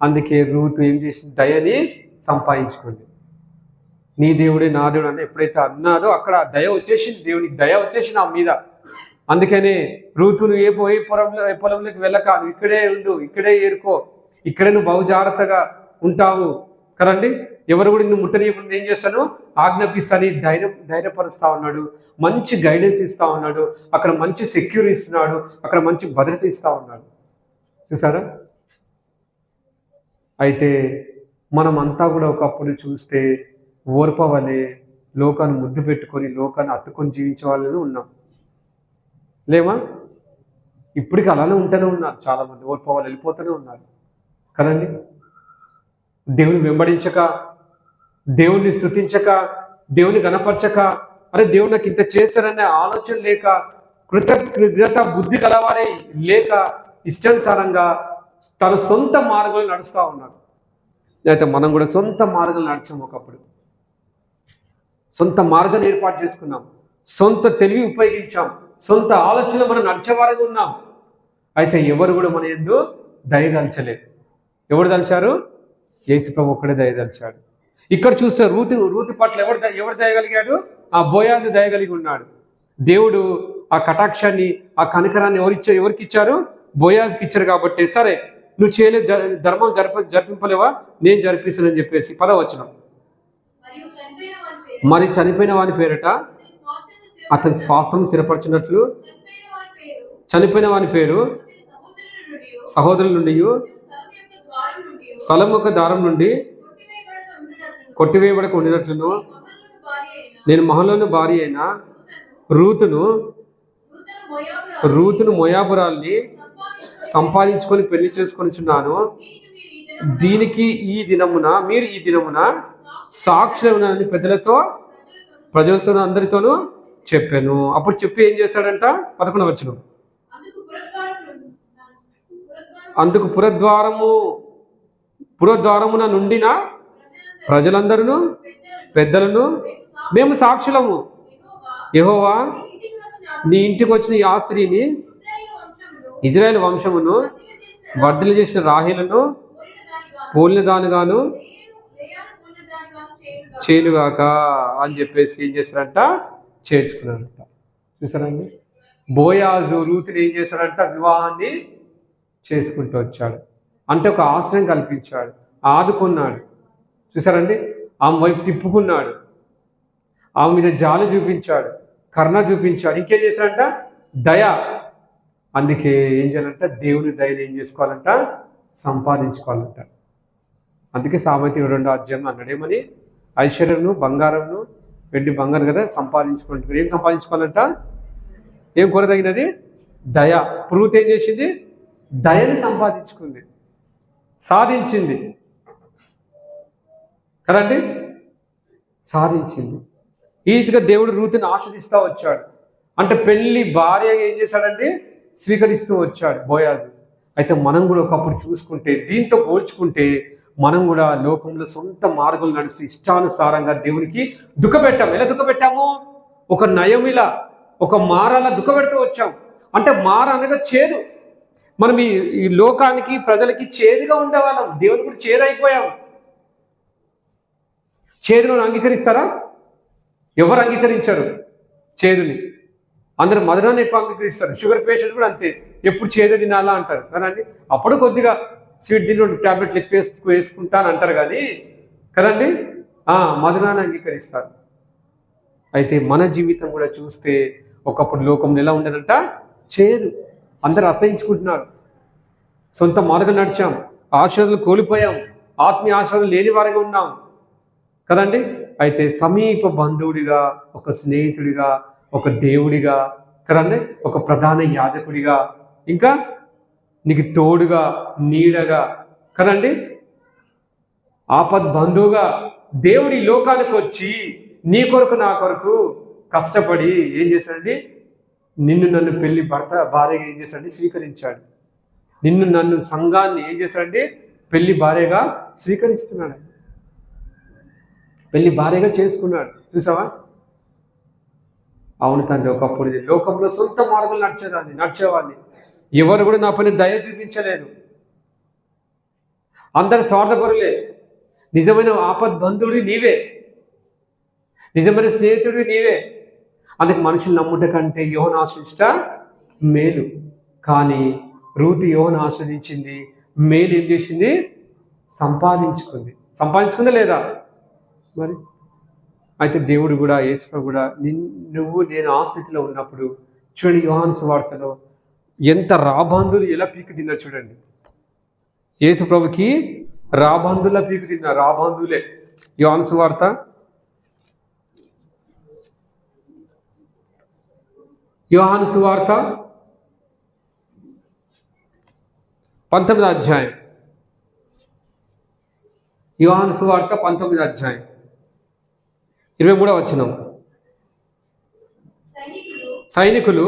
అందుకే రూతు ఏం చేసింది, దయని సంపాదించుకుంది. నీ దేవుడే నా దేవుడు అని ఎప్పుడైతే అన్నారో అక్కడ దయ వచ్చేసింది, దేవునికి దయ వచ్చేసింది ఆ మీద. అందుకనే రూతును ఏ పొలంలోకి వెళ్ళక, నువ్వు ఇక్కడే ఉండు, ఇక్కడే ఏరుకో, ఇక్కడే నువ్వు బహు జాగ్రత్తగా ఉంటావు కదండి, ఎవరు కూడా నువ్వు ముట్టనీయకుండా ఏం చేస్తాను, ఆజ్ఞాపిస్తాను, ధైర్యపరుస్తా ఉన్నాడు, మంచి గైడెన్స్ ఇస్తా ఉన్నాడు, అక్కడ మంచి సెక్యూరిటీ ఇస్తున్నాడు, అక్కడ మంచి భద్రత ఇస్తా ఉన్నాడు. చూసారా? అయితే మనమంతా కూడా ఒకప్పుడు చూస్తే ఓర్పవలే లోకాన్ని ముద్దు పెట్టుకొని, లోకాన్ని అత్తుకొని జీవించే వాళ్ళని ఉన్నాం, లేమా? ఇప్పటికీ అలానే ఉంటూనే ఉన్నారు చాలామంది, ఓర్పవాళ్ళు వెళ్ళిపోతూనే ఉన్నారు కదండి. దేవుని వెంబడించక, దేవుణ్ణి స్తుతించక, దేవుని గణపరచక, అరే దేవుడు నాకు ఇంత చేశారనే ఆలోచన లేక, కృతజ్ఞత బుద్ధి కలవారే లేక, ఇష్టానుసారంగా తన సొంత మార్గాలు నడుస్తూ ఉన్నారు. అయితే మనం కూడా సొంత మార్గాలు నడిచాం, ఒకప్పుడు సొంత మార్గాన్ని ఏర్పాటు చేసుకున్నాం, సొంత తెలివి ఉపయోగించాం, సొంత ఆలోచన మనం నడిచేవారుగా ఉన్నాం. అయితే ఎవరు కూడా మన యందు దయదలచలేదు. ఎవరు దలిచారు? యేసుప్రభు ఒక్కడే దయదలిచాడు. ఇక్కడ చూస్తే రూతు పట్ల ఎవరు దయగలిగాడు? ఆ బోయాజు దయగలిగి ఉన్నాడు. దేవుడు ఆ కటాక్షాన్ని, ఆ కనికరాన్ని ఎవరికి ఇచ్చారు? బోయాజుకి ఇచ్చారు. కాబట్టి సరే నువ్వు చేయలేదు, ధర్మం జరిపింపలేవా, నేను జరిపిస్తానని చెప్పేసి 10వ వచనం, మరి చనిపోయిన వాని పేరట అతని స్వాస్థ్యం స్థిరపరచినట్లు చనిపోయిన వాని పేరు సహోదరుల నుండి, స్థలం యొక్క దారం నుండి కొట్టివేయబడక ఉండినట్లును, నేను మహలోని భార్య అయిన రూతును మోయాబురాల్ని సంపాదించుకొని పెళ్లి చేసుకొనిచున్నాను. దీనికి ఈ దినమున మీరు ఈ దినమున సాక్షులైన పెద్దలతో ప్రజలతో అందరితోనూ చెప్పాను. అప్పుడు చెప్పి ఏం చేశాడంట? 11వ వచనం. అందుకు పురద్వారమున నుండిన ప్రజలందరూ పెద్దలను మేము సాక్షులము. యెహోవా నీ ఇంటికి వచ్చిన ఈ ఆ స్త్రీని ఇజ్రాయేల్ వంశమును వర్ధలు చేసిన రాహేలను పోలిన దానిగాను చేయుగాక అని చెప్పేసి ఏం చేశారంట? చేర్చుకున్నారంట. చూసారండి, బోయాజు రూతుని ఏం చేశాడంట? వివాహాన్ని చేసుకుంటూ వచ్చాడు. అంటే ఒక ఆశ్రయం కల్పించాడు, ఆదుకున్నాడు. చూసారండి, ఆమె వైపు తిప్పుకున్నాడు, ఆమె మీద జాలి చూపించాడు, కరుణ చూపించాడు. ఇంకేం చేశాడంట? దయ. అందుకే ఏం చేయాలంట? దేవుని దయని ఏం చేసుకోవాలంట? సంపాదించుకోవాలంట. అందుకే సామెత 22వ అధ్యాయం అన్నాడు ఏమని? ఐశ్వర్యమును బంగారంను వెండి బంగారం కదా సంపాదించుకుంటారు. ఏం సంపాదించుకోవాలంట? ఏం కోరదగినది? దయ. పురుగు ఏం చేసింది? దయని సంపాదించుకుంది, సాధించింది కదండి, సాధించింది. ఈ రీతిగా దేవుడు రూతుని ఆస్వాదిస్తూ వచ్చాడు. అంటే పెళ్లి భార్య ఏం చేశాడండి? స్వీకరిస్తూ వచ్చాడు బోయాజు. అయితే మనం కూడా ఒకప్పుడు చూసుకుంటే, దీంతో పోల్చుకుంటే మనం కూడా లోకంలో సొంత మార్గం నడుస్తూ ఇష్టానుసారంగా దేవునికి దుఃఖపెట్టాము. ఎలా దుఃఖపెట్టాము? ఒక నయమిలా, ఒక మారాలా దుఃఖపెడుతూ వచ్చాం. అంటే మార అనగా చేదు. మనం ఈ లోకానికి ప్రజలకి చేదుగా ఉండేవాళ్ళం, దేవుని కూడా చేదైపోయాం. చేదును అంగీకరిస్తారా? ఎవరు అంగీకరించారు చేదుని? అందరూ మధురాన్ని ఎక్కువ అంగీకరిస్తారు. షుగర్ పేషెంట్ కూడా అంతే, ఎప్పుడు చేదు తినాలా అంటారు కదండి. అప్పుడు కొద్దిగా స్వీట్ తిని ట్యాబ్లెట్లు ఎక్కువ వేసుకుంటాను అంటారు కానీ కదండి, మధురాన్ని అంగీకరిస్తారు. అయితే మన జీవితం కూడా చూస్తే ఒకప్పుడు లోకంలో ఎలా ఉండేదంట? చేదు. అందరూ అసహించుకుంటున్నారు. సొంత మార్గం నడిచాం, ఆశీర్వాదాలు కోల్పోయాం, ఆత్మీయ ఆశీర్వాదం లేని వారిగా ఉన్నాం కదండి. అయితే సమీప బంధువుడిగా, ఒక స్నేహితుడిగా, ఒక దేవుడిగా కదండి, ఒక ప్రధాన యాజకుడిగా, ఇంకా నీకు తోడుగా నీడగా కదండి, ఆపద్ బంధువుగా దేవుడి లోకానికి వచ్చి నీ కొరకు నా కొరకు కష్టపడి ఏం చేశాడండి? నిన్ను నన్ను పెళ్లి భార్యగా ఏం చేశాడండి? స్వీకరించాడు. నిన్ను నన్ను సంఘాన్ని ఏం చేశాడండి? పెళ్లి భార్యగా స్వీకరిస్తున్నాడు, పెళ్లి భార్యగా చేసుకున్నాడు. చూసావా? అవును తండ్రి, ఒకప్పుడు లోకంలో సొంత మార్గంలో నడిచేవాడిని, ఎవరు కూడా నా పని దయ చూపించలేదు, అందరు స్వార్థపరులే. నిజమైన ఆపద్ బంధువుడి నీవే, నిజమైన స్నేహితుడి నీవే. అందుకు మనుషులు నమ్ముట కంటే యోహను ఆశ్రయించుట మేలు. కానీ రూతు యోహను ఆశ్రయించింది, మేలు ఏం చేసింది? సంపాదించుకుందా లేదా మరి? అయితే దేవుడు కూడా, యేసు కూడా నువ్వు నేను ఆ స్థితిలో ఉన్నప్పుడు చూడండి, యోహాను సువార్తలో ఎంత రాబందులు ఎలా పీకు తిన్నారు చూడండి. యేసు ప్రభుకి రాబందులా పీకు తిన్నారు, రాబందులే. యోహాను సువార్త 19వ అధ్యాయం. యోహాను సువార్త 19వ అధ్యాయం 23వ వచనం. సైనికులు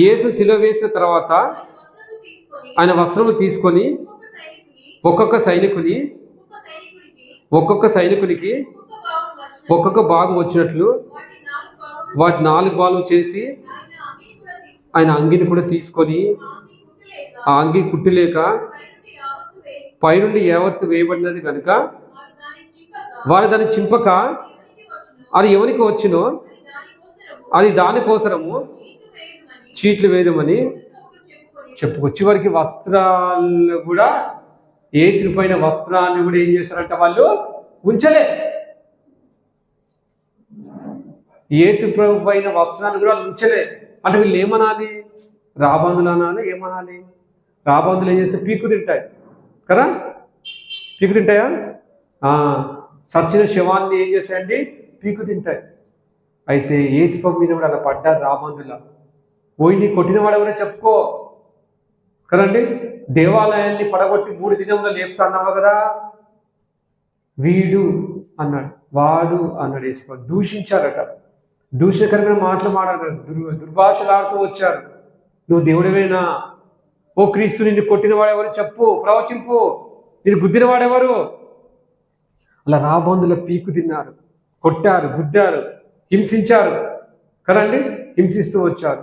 యేసు శిలువ వేసిన తర్వాత ఆయన వస్త్రములు తీసుకొని ఒక్కొక్క సైనికునికి ఒక్కొక్క భాగం వచ్చినట్లు వాటి 4 భాగాలు చేసి ఆయన అంగిని కూడా తీసుకొని, ఆ అంగి కుట్టులేక పైనుండి యావత్తు వేయబడినది కనుక వారు దాన్ని చింపక అది ఎవరికి వచ్చినో అది దానికోసరము చీట్లు వేయమని చెప్పుకొచ్చి, వారికి వస్త్రాలు కూడా, యేసు పైన వస్త్రాన్ని కూడా ఏం చేశారంట? వాళ్ళు ఉంచలే. యేసు ప్రభు పైన వస్త్రాన్ని కూడా ఉంచలే. అంటే వీళ్ళు ఏమనాలి? రాబందులు అనాలి, ఏమనాలి? రాబందులు ఏం చేస్తే పీకు తింటాయి కదా, పీకు తింటాయా? సచ్చిన శవాన్ని ఏం చేశాయండి? పీకు తింటాయి. అయితే యేసు ప్రభు మీద కూడా అలా పడ్డారు రాబందులా. పోయి నీ కొట్టిన వాడు కూడా చెప్పుకో కదండి, దేవాలయాన్ని పడగొట్టి 3 దినంలో లేపుతాన్నావు కదా, వీడు అన్నాడు, వాడు అన్నాడు. యేసు దూషించారట, దూషణకరమైన మాటలు మాట్లాడారు, దుర్భాషలాడుతూ వచ్చారు. నువ్వు దేవుడివేనా? ఓ క్రీస్తు, నిన్ను కొట్టిన వాడెవరు చెప్పు, ప్రవచింపు, నిన్ను గుద్దిన వాడెవరు? అలా రాబందుల పీకు తిన్నారు, కొట్టారు, గుద్దారు, హింసించారు కదండి, హింసిస్తూ వచ్చారు.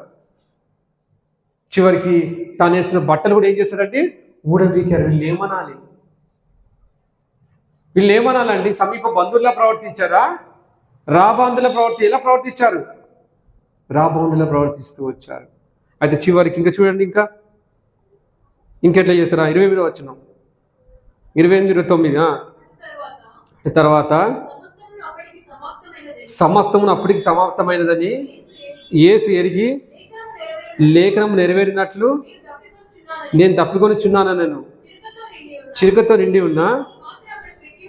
చివరికి తాను వేసిన బట్టలు కూడా ఏం చేశారంటే ఊడబీకారు. వీళ్ళు ఏమనాలండి? సమీప బంధువుల్లా ప్రవర్తించారా? రాబందుల ఎలా ప్రవర్తించారు? రాబందులా ప్రవర్తిస్తూ వచ్చారు. అయితే చివరికి ఇంకా చూడండి, ఇంకెట్లా చేశారా? 28వ వచనం, 28, 29. తర్వాత సమస్తమును అప్పటికి సమాప్తమైనదని యేసు ఎరిగి లేఖనం నెరవేరినట్లు నేను తప్పికొనిచున్నాను. చిరుకతో నిండి ఉన్న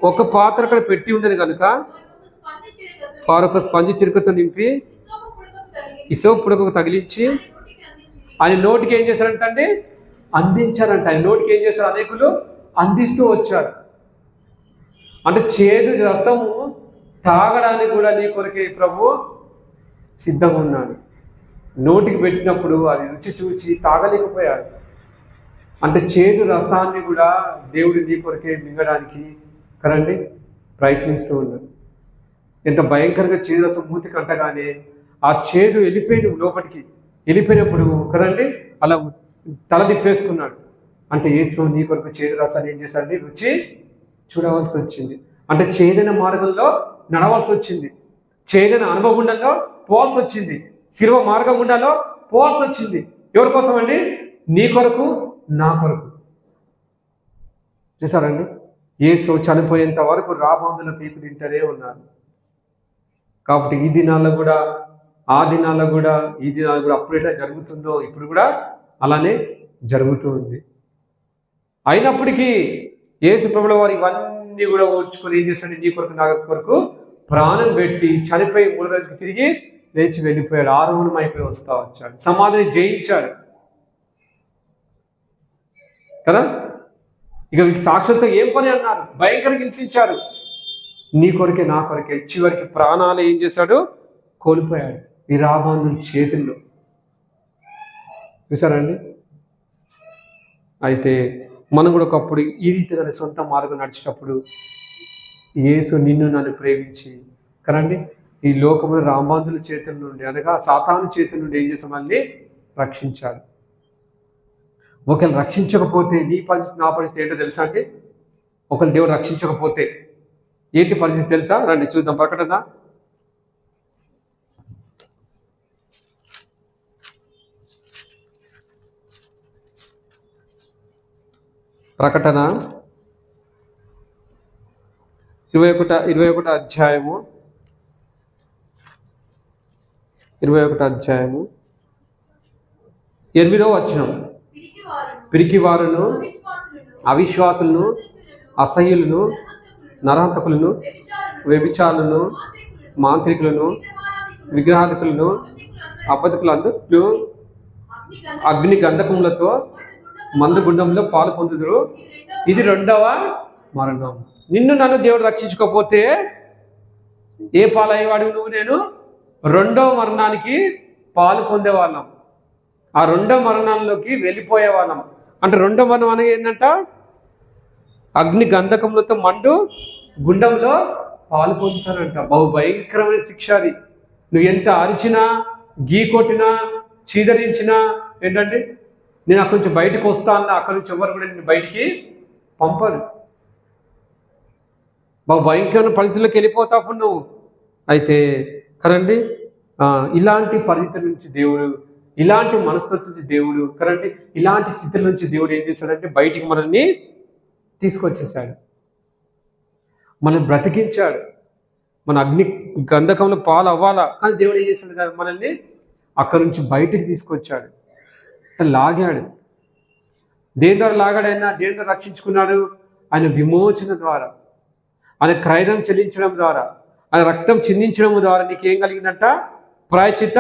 ఒక పాత్ర అక్కడ పెట్టి ఉండేది కనుక ఫారొక స్పంజి చిరుకతో నింపి ఇసోపు పుడకకు తగిలించి ఆయన నోటికి ఏం చేశారంటే అందించారంట. ఆయన నోటికి ఏం చేశారు? అనేకులు అందిస్తూ వచ్చారు. అంటే చేదు రసము తాగడానికి కూడా నీ కొరకే ప్రభు సిద్ధంగా ఉన్నాడు. నోటికి పెట్టినప్పుడు అది రుచి చూచి తాగలేకపోయాడు. అంటే చేదు రసాన్ని కూడా దేవుడు నీ కొరకే మింగడానికి కదండి ప్రయత్నిస్తూ ఉన్నాడు. ఎంత భయంకరంగా చేదు రసం మూతికి అంటగానే ఆ చేదు లోపలికి వెళ్ళిపోయినప్పుడు కదండి అలా తల తిప్పేసుకున్నాడు. అంటే యేసు నీ కొరకు చేదు రసాన్ని ఏం చేశాడండి? రుచి చూడవలసి వచ్చింది. అంటే చేదైన మార్గంలో నడవలసి వచ్చింది, చేదైన అనుభవగుండంలో పోవాల్సి వచ్చింది, శిలువ మార్గం గుండాలో పోవాల్సి వచ్చింది. ఎవరి కోసం అండి? నీ కొరకు, నా కొరకు. చూసారండి, యేసు చనిపోయేంత వరకు రాబందుల పీకు తింటూనే ఉన్నారు. కాబట్టి ఈ దినాల్లో కూడా, ఆ దినాల్లో కూడా, ఈ దినాల్లో కూడా అప్పుడు ఎట్లా జరుగుతుందో ఇప్పుడు కూడా అలానే జరుగుతూ ఉంది. అయినప్పటికీ యేసు ప్రభుల వారు ఇవన్నీ కూడా ఓర్చుకొని ఏం చేస్తాడు? నీ కొరకు, నా కొరకు ప్రాణం పెట్టి చనిపోయి 3 రోజుకి తిరిగి లేచి వెళ్ళిపోయాడు. ఆరోహణం అయిపోయి వస్తా వచ్చాడు, సమాధిని జయించాడు కదా. ఇక సాక్షులతో ఏం పని అన్నారు? భయంకరంగా హింసించారు. నీ కొరకే, నా కొరకే. చివరికి ప్రాణాలు ఏం చేశాడు? కోల్పోయాడు ఈ రాబందుల చేతుల్లో. చూసారండి. అయితే మనం కూడా ఒకప్పుడు ఈ రీతిగా సొంత మార్గం నడిచేటప్పుడు యేసు నిన్ను నన్ను ప్రేమించి కదండి ఈ లోకముల రాబందుల చేతుల నుండి, అనగా సాతాను చేతుల నుండి ఏం చేసి మళ్ళీ రక్షించాడు. ఒకవేళ రక్షించకపోతే నీ పరిస్థితి, నా పరిస్థితి ఏంటో తెలుసా అండి? ఒకవేళ దేవుడు రక్షించకపోతే ఏంటి పరిస్థితి తెలుసా? రండి చూద్దాం. ప్రకటన 21 అధ్యాయము 8వ వచనం. పిరికివారును, అవిశ్వాసులను, అసహ్యులను, నరహంతకులను, వ్యభిచారులను, మాంత్రికులను, విగ్రహాధికులను, అబద్ధకులందరూ అగ్ని గంధకములతో మందుగుండంలో పాలు పొందుదురు. ఇది 2వ మరణం. నిన్ను నన్ను దేవుడు రక్షించకపోతే ఏ పాలయ్యేవాడు? నువ్వు నేను 2వ మరణానికి పాలు పొందేవాళ్ళం. ఆ 2వ మరణంలోకి వెళ్ళిపోయేవాళ్ళం. అంటే 2వ మరణం అనేది ఏంటంట? అగ్ని గంధకములతో మండు గుండంలో పాలు పొందుతానంట. బహు భయంకరమైన శిక్ష అది. నువ్వు ఎంత అరిచినా, గీ కొట్టినా, చీదరించినా ఏంటంటే నేను అక్కడి నుంచి బయటకు వస్తా అన్నా అక్కడి నుంచి ఎవరు కూడా నేను బయటికి పంపరు. బహు భయంకరమైన పరిస్థితుల్లోకి వెళ్ళిపోతావు నువ్వు. అయితే కదండి ఇలాంటి పరిస్థితుల నుంచి దేవుడు, ఇలాంటి మనస్తత్వం నుంచి దేవుడు కదండి ఇలాంటి స్థితుల నుంచి దేవుడు ఏం చేశాడంటే బయటికి మనల్ని తీసుకొచ్చేసాడు, మనల్ని బ్రతికించాడు. మన అగ్ని గంధకంలో పాలు అవ్వాలా, కానీ దేవుడు ఏం చేశాడు? మనల్ని అక్కడి నుంచి బయటికి తీసుకొచ్చాడు, లాగాడు. దేని ద్వారా లాగాడైనా? దేని ద్వారా రక్షించుకున్నాడు? ఆయన విమోచన ద్వారా, ఆయన క్రయం చెల్లించడం ద్వారా, ఆయన రక్తం చిందించడం ద్వారా నీకేం కలిగిందంట? ప్రాయశ్చిత్త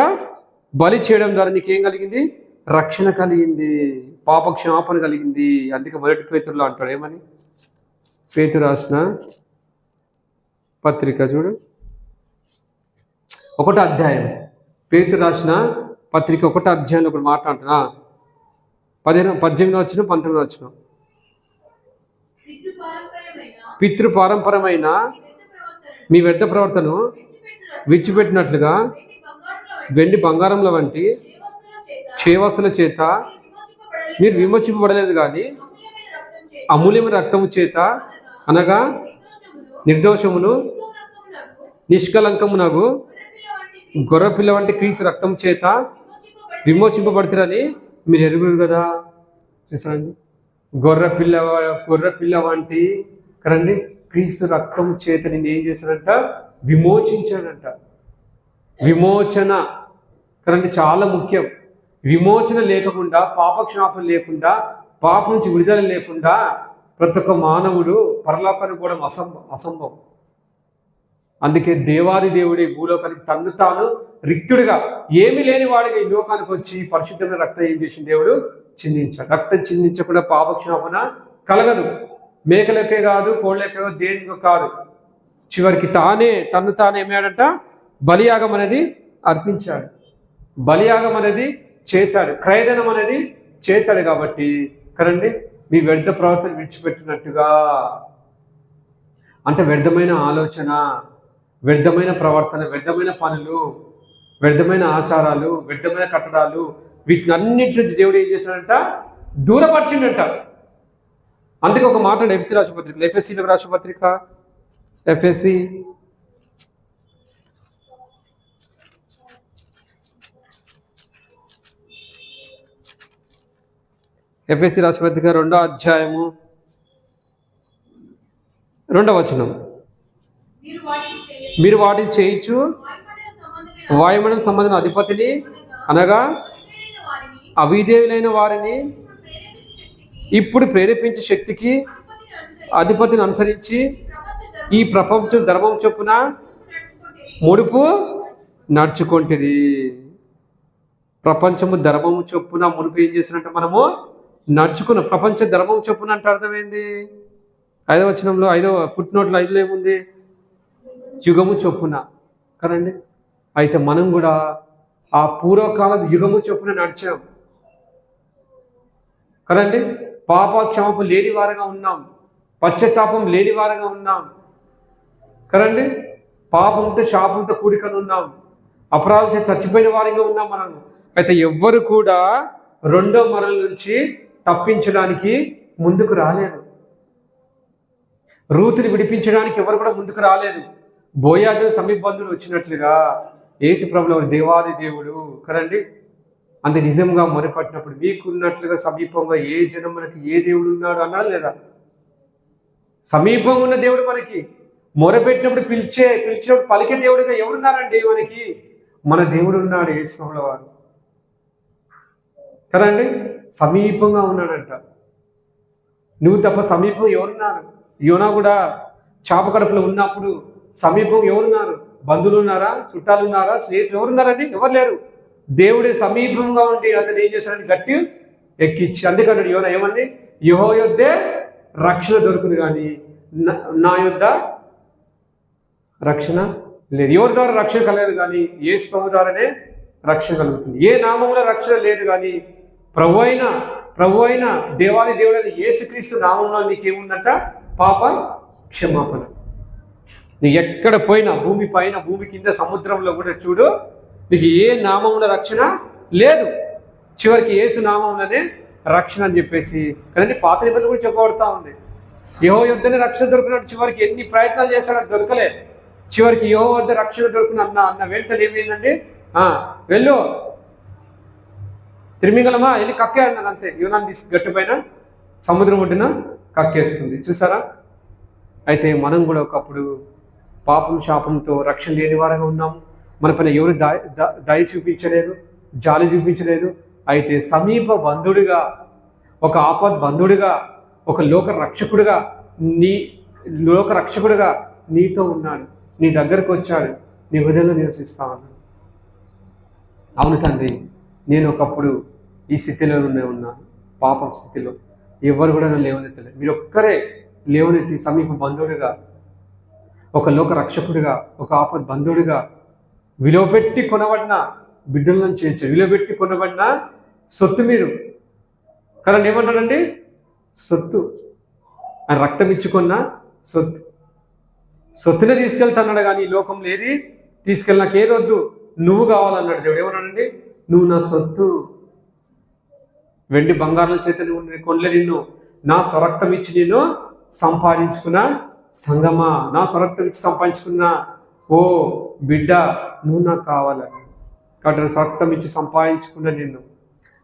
బలి చేయడం ద్వారా నీకేం కలిగింది? రక్షణ కలిగింది, పాప క్షమాపణ కలిగింది. అందుకే మొదటి పేతురులో అంటాడు ఏమని, పేతురు రాసిన పత్రిక చూడు 1వ అధ్యాయం, పేతురు రాసిన పత్రిక 1వ అధ్యాయంలో ఒకటి మాట్లాడుతున్నా 18 వచ్చిన 19 వచ్చిన పితృపారంపరమైన మీ వ్యర్థ ప్రవర్తనను విడిచిపెట్టినట్లుగా వెండి బంగారంల వంటి క్షయవస్తుల చేత మీరు విమోచింపబడలేదు కానీ అమూల్యమైన రక్తము చేత, అనగా నిర్దోషమును నిష్కలంకమునగు గొర్రెపిల్ల వంటి క్రీస్తు రక్తం చేత విమోచింపబడతారని మీరు ఎరుగురు కదా. చూసారండి, గొర్రెపిల్ల వంటి కదండి క్రీస్తు రక్తం చేత నేను ఏం చేశాడంట, విమోచించాడంట. విమోచన కదండి చాలా ముఖ్యం. విమోచన లేకుండా, పాపక్షమాపణ లేకుండా, పాపం నుంచి విడుదల లేకుండా ప్రతి ఒక్క మానవుడు పరలోకానికి కూడా అసంభవం. అందుకే దేవాది దేవుడి భూలోకానికి తన్ను తాను రిక్తుడిగా, ఏమీ లేని వాడిగా ఈ లోకానికి వచ్చి పరిశుద్ధమైన రక్తం ఏం చేసిన దేవుడు చిందించాడు. రక్తం చిందించకుండా పాపక్షమాపణ కలగదు. మేకలకే కాదు, కోళ్ళకే కాదు, దేనికో కాదు. చివరికి తన్ను తానే ఏమాడంట, బలియాగం అనేది అర్పించాడు, బలియాగం అనేది చేశాడు, క్రయధనం అనేది చేశాడు. కాబట్టి కదండి మీ వ్యర్థ ప్రవర్తన విడిచిపెట్టినట్టుగా, అంటే వ్యర్థమైన ఆలోచన, వ్యర్థమైన ప్రవర్తన, వ్యర్థమైన పనులు, వ్యర్థమైన ఆచారాలు, వ్యర్థమైన కట్టడాలు, వీటినన్నింటి నుంచి దేవుడు ఏం చేశాడంట, దూరపరిచిండంట. అందుకే ఒక మాట ఎఫ్ఎస్సి రాష్ట్రపత్రిక, ఎఫ్ఎస్సిలో రాష్ట్రపత్రిక, ఎఫ్ఎస్సి రాష్ట్రపత్రిక 2వ అధ్యాయము 2వ వచనం, మీరు వాటిని చేయించు వాయుమండల సంబంధమైన అధిపతిని, అనగా అవిధేయులైన వారిని ఇప్పుడు ప్రేరేపించే శక్తికి అధిపతిని అనుసరించి ఈ ప్రపంచం ధర్మం చొప్పున ముడుపు నడుచుకుంటుంది. ప్రపంచము ధర్మము చొప్పున ముడుపు ఏం చేసినట్టు మనము నడుచుకున్న, ప్రపంచ ధర్మం చొప్పున అంటే అర్థమైంది. 5వ వచనంలో 5వ ఫుట్ నోట్లో 5లో ఏముంది, యుగము చొప్పున కదండి. అయితే మనం కూడా ఆ పూర్వకాల యుగము చొప్పున నడిచాం కదండి. పాపక్షమాపణ లేని వారంగా ఉన్నాం, పశ్చాత్తాపం లేని వారంగా ఉన్నాం కదండి. పాపంతో శాపంతో కూడికను ఉన్నాం, అపరాధాలు చేసి చచ్చిపోయిన వారంగా ఉన్నాం మనం. అయితే ఎవ్వరు కూడా 2వ మరణం నుంచి తప్పించడానికి ముందుకు రాలేదు. రూతుని విడిపించడానికి ఎవరు కూడా ముందుకు రాలేదు. బోయాజు సమీపబంధుడు వచ్చినట్లుగా యేసు ప్రభువు దేవాది దేవుడు కదండి. అంత నిజంగా మొరపట్టినప్పుడు మీకున్నట్లుగా సమీపంగా ఏ జనమునకి ఏ దేవుడు ఉన్నాడు అన్నాడు లేదా? సమీపంగా ఉన్న దేవుడు మనకి మొరపెట్టినప్పుడు పిలిచినప్పుడు పలికే దేవుడిగా ఎవరున్నారండి మనకి? మన దేవుడు ఉన్నాడు, యేసు ప్రభువు వారు కదండి. సమీపంగా ఉన్నాడంట. నువ్వు తప్ప సమీపం ఎవరున్నారు? యోనా కూడా చాప కడుపులో ఉన్నప్పుడు సమీపం ఎవరున్నారు? బంధువులు ఉన్నారా? చుట్టాలు ఉన్నారా? స్నేహితులు ఎవరున్నారండి? ఎవరు లేరు. దేవుడే సమీపంగా ఉండి అతను ఏం చేశాడని గట్టి ఎక్కించి, అందుకన్నాడు యోనా ఏమండి, యెహోవా యొద్దే రక్షణ దొరుకుతుంది కానీ నా యొద్ద రక్షణ లేదు. ఎవరి ద్వారా రక్షణ కలగదు కానీ యేసు ప్రభు ద్వారానే రక్షణ కలుగుతుంది. ఏ నామంలో రక్షణ లేదు కానీ ప్రభు అయిన దేవాది దేవుడైన యేసుక్రీస్తు నామంలో నీకేముందంట? పాప క్షమాపణ. నీకు ఎక్కడ పోయినా, భూమి పైన, భూమి కింద, సముద్రంలో కూడా చూడు, నీకు ఏ నామంలో రక్షణ లేదు. చివరికి యేసు నామంలోనే రక్షణ అని చెప్పేసి కదండి పాత నిబంధన కూడా చెప్పబడతా ఉంది. యెహోవా యొద్దనే రక్షణ దొరికినట్టు చివరికి ఎన్ని ప్రయత్నాలు చేశాడో దొరకలే. చివరికి యెహోవా వద్ద రక్షణ దొరికిన అన్న వెంటనే ఏమైందండి, వెళ్ళు తిరిమింగలమా వెళ్ళి కక్కే అన్నది. అంతే, యోనాన్ని తీసి గట్టుపైన సముద్రం ఒడ్డున కక్కేస్తుంది. చూసారా? అయితే మనం కూడా ఒకప్పుడు పాపం శాపంతో రక్షణ లేని వారంగా ఉన్నాం. మన పైన ఎవరు దయ చూపించలేదు, జాలి చూపించలేదు. అయితే సమీప బంధుడిగా, ఒక ఆపద్ బంధుడిగా, ఒక లోక రక్షకుడుగా నీతో ఉన్నాడు, నీ దగ్గరకు వచ్చాడు, నీ హృదయంలో నివసిస్తా ఉన్నాడు. అవును తండ్రి, నేను ఒకప్పుడు ఈ స్థితిలోనే ఉన్నాను, పాపం స్థితిలో. ఎవరు కూడా నన్ను లేవనెత్తలేదు. మీరు ఒక్కరే లేవనెత్తి సమీప బంధువుడిగా, ఒక లోక రక్షకుడిగా, ఒక ఆపద బంధువుడిగా, విలువపెట్టి కొనబడిన బిడ్డలను చేర్చారు. విలువపెట్టి కొనబడిన సొత్తు మీరు కదండి. ఏమంటాడండి? సొత్తు. ఆయన రక్తం ఇచ్చుకున్న సొత్తు. సొత్తునే తీసుకెళ్తాన్నాడు కానీ ఈ లోకంలో ఏది తీసుకెళ్ళి నాకు ఏదొద్దు, నువ్వు కావాలన్నాడు దేవుడు. ఏమన్నాడండి? నువ్వు నా సొత్తు, వెండి బంగారాల చేత నువ్వు కొనలే, నిన్ను నా స్వరక్తం ఇచ్చి నేను సంపాదించుకున్న సంగమా, నా స్వరక్తం ఇచ్చి సంపాదించుకున్న ఓ బిడ్డ, నువ్వు నాకు కావాలని. కాబట్టి నా స్వరక్తం ఇచ్చి సంపాదించుకున్న నిన్ను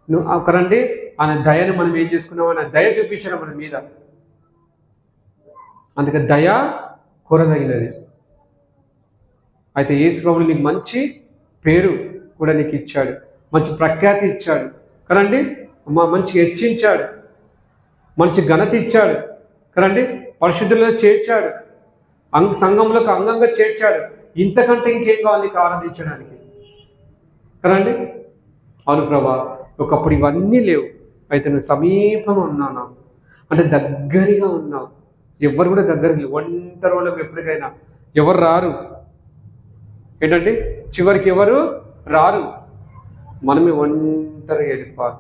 నువ్వు ఒకరండి. ఆయన దయను మనం ఏం చేసుకున్నాం? ఆయన దయ చూపించడం మన మీద. అందుకే దయ కోరదగినది. అయితే యేసు ప్రభువు నీకు మంచి పేరు కూడా నీకు ఇచ్చాడు, మంచి ప్రఖ్యాతి ఇచ్చాడు కదండి. మంచిగా హెచ్చించాడు, మంచి ఘనత ఇచ్చాడు కదండి. పరిశుద్ధుల్లో చేర్చాడు, సంఘంలోకి అంగంగా చేర్చాడు. ఇంతకంటే ఇంకేం కావాలి నీకు ఆరాధించడానికి కదండి? అవును ప్రభా, ఒకప్పుడు ఇవన్నీ లేవు, అయితే నువ్వు సమీపంగా ఉన్నాను, అంటే దగ్గరగా ఉన్నావు. ఎవరు కూడా దగ్గరికి లేవు. ఒంటరి వాళ్ళకి ఎప్పటికైనా ఎవరు రారు. ఏంటంటే చివరికి ఎవరు రారు, మనమే ఒంటరిగా వెళ్ళిపోవాలి.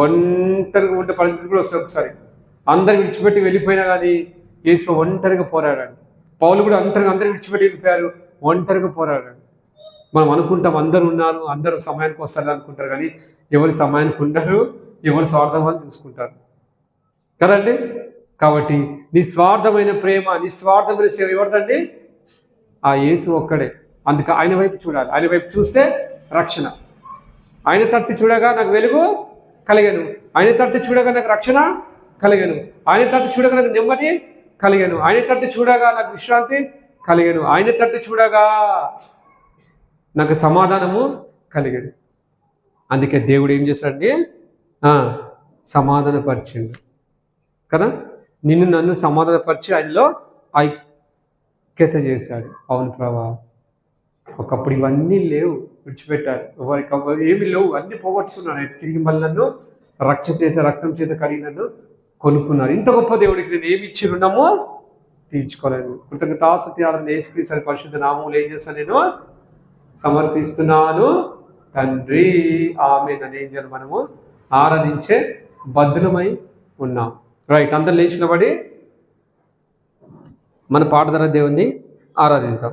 ఒంటరిగా ఉండే పరిస్థితి కూడా వస్తుంది. ఒకసారి అందరు విడిచిపెట్టి వెళ్ళిపోయినా కానీ యేసు ఒంటరిగా పోరాడాడు. పౌలు కూడా అందరు విడిచిపెట్టి వెళ్ళిపోయారు, ఒంటరిగా పోరాడాడు. మనం అనుకుంటాం అందరు ఉన్నారు, అందరూ సమయానికి వస్తారు అనుకుంటారు, కానీ ఎవరి సమయానికి ఉండరు, ఎవరి స్వార్థం వాళ్ళు చూసుకుంటారు కదండి. కాబట్టి నిస్వార్థమైన ప్రేమ, నిస్వార్థమైన సేవ ఎవరిదండి? ఆ యేసు ఒక్కడే. అందుకే ఆయన వైపు చూడాలి. ఆయన వైపు చూస్తే రక్షణ. ఆయన తట్టు చూడగా నాకు వెలుగు కలిగాను, ఆయన తట్టు చూడగా నాకు రక్షణ కలిగాను, ఆయన తట్టు చూడగా నాకు నెమ్మది కలిగాను, ఆయన తట్టు చూడగా నాకు విశ్రాంతి కలిగాను, ఆయన తట్టు చూడగా నాకు సమాధానము కలిగాడు. అందుకే దేవుడు ఏం చేశాడండి? సమాధానపరిచిండు కదా. నిన్ను నన్ను సమాధానపరిచి ఆయనలో ఐక్యత చేశాడు. అవును ప్రభా, ఒకప్పుడు ఇవన్నీ లేవు, విడిచిపెట్టారు, ఎవరికి ఏమి లేవు, అన్నీ పోగొట్టుకున్నాను. అయితే తిరిగి మళ్ళీ నన్ను రక్తం చేత కడిగి నన్ను కొనుక్కున్నారు. ఇంత గొప్ప దేవుడికి నేను ఏమి ఇచ్చి రుణమో తీర్చుకోలేను. కృతజ్ఞతాస్తుతి ఆరాధన యేసుక్రీస్తు పరిశుద్ధ నామములో ఏం చేస్తాను? నేను సమర్పిస్తున్నాను తండ్రి, ఆమేన్ అని ఏం చేయాలి? మనము ఆరాధించే బద్ధులమై ఉన్నాం. రైట్, అందరు లేచినబడి మన పాట ద్వారా దేవుణ్ణి ఆరాధిస్తాం.